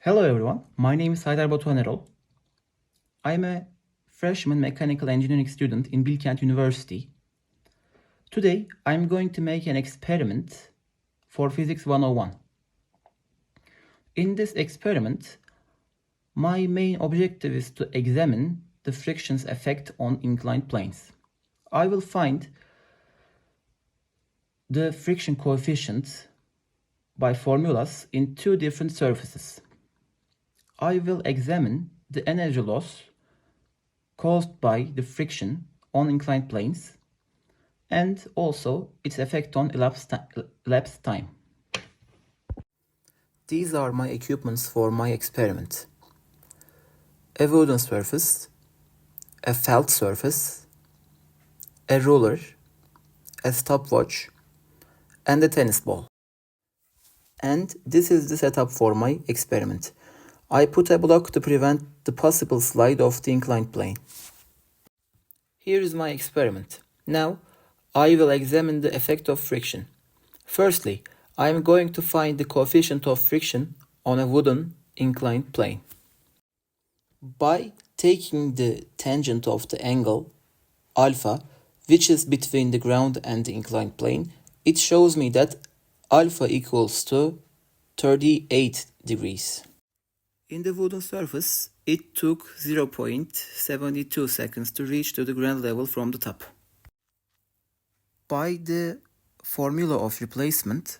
Hello everyone, my name is Haydar Batuhan Erol. I'm a freshman mechanical engineering student in Bilkent University. Today, I'm going to make an experiment for Physics 101. In this experiment, my main objective is to examine the friction's effect on inclined planes. I will find the friction coefficient by formulas in two different surfaces. I will examine the energy loss caused by the friction on inclined planes and also its effect on elapsed time. These are my equipments for my experiment: a wooden surface, a felt surface, a ruler, a stopwatch, and a tennis ball. And this is the setup for my experiment. I put a block to prevent the possible slide of the inclined plane. Here is my experiment. Now, I will examine the effect of friction. Firstly, I am going to find the coefficient of friction on a wooden inclined plane. By taking the tangent of the angle alpha, which is between the ground and the inclined plane, it shows me that alpha equals to 38 degrees. In the wooden surface, it took 0.72 seconds to reach to the ground level from the top. By the formula of replacement,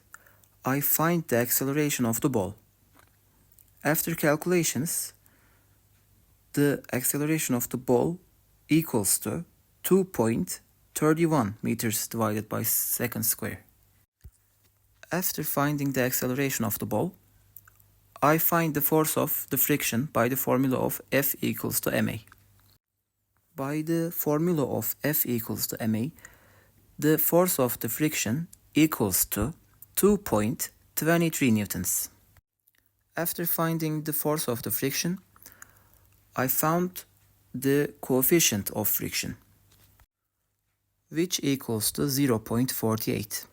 I find the acceleration of the ball. After calculations, the acceleration of the ball equals to 2.31 meters divided by second square. After finding the acceleration of the ball, I find the force of the friction by the formula of F equals to ma. By the formula of F equals to ma, the force of the friction equals to 2.23 newtons. After finding the force of the friction, I found the coefficient of friction, which equals to 0.48.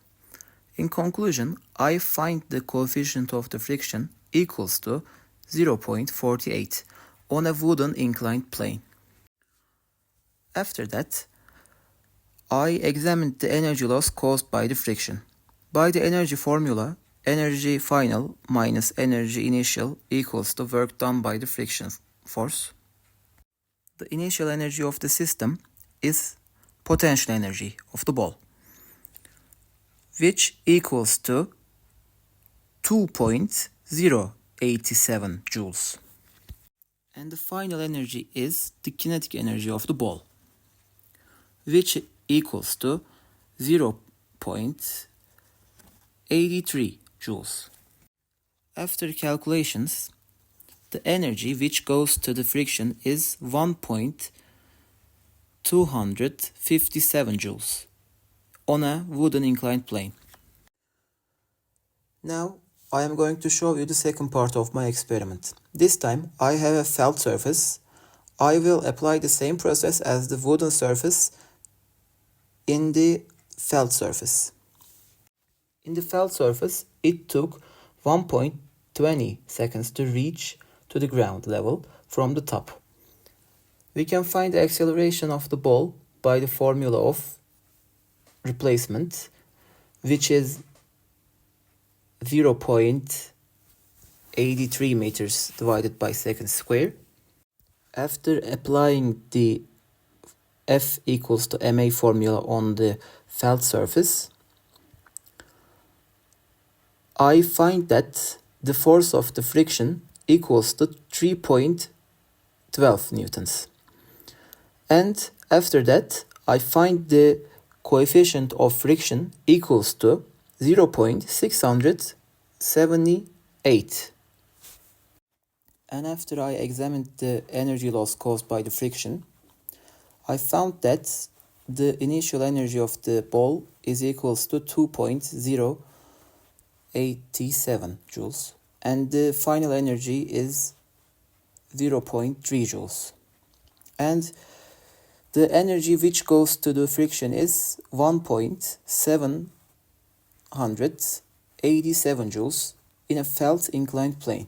In conclusion, I find the coefficient of the friction equals to 0.48 on a wooden inclined plane. After that, I examined the energy loss caused by the friction. By the energy formula, energy final minus energy initial equals the work done by the friction force. The initial energy of the system is potential energy of the ball, which equals to 2.087 joules. And the final energy is the kinetic energy of the ball, which equals to 0.83 joules. After calculations, the energy which goes to the friction is 1.257 joules on a wooden inclined plane. Now, I am going to show you the second part of my experiment. This time, I have a felt surface. I will apply the same process as the wooden surface in the felt surface. In the felt surface, it took 1.20 seconds to reach to the ground level from the top. We can find the acceleration of the ball by the formula of replacement, which is 0.83 meters divided by second square. After applying the F equals to ma formula on the felt surface, I find that the force of the friction equals to 3.12 newtons. And after that, I find the coefficient of friction equals to 0.678. And after I examined the energy loss caused by the friction, I found that the initial energy of the ball is equals to 2.087 joules, and the final energy is 0.3 joules. And the energy which goes to the friction is 1.787 joules in a felt inclined plane.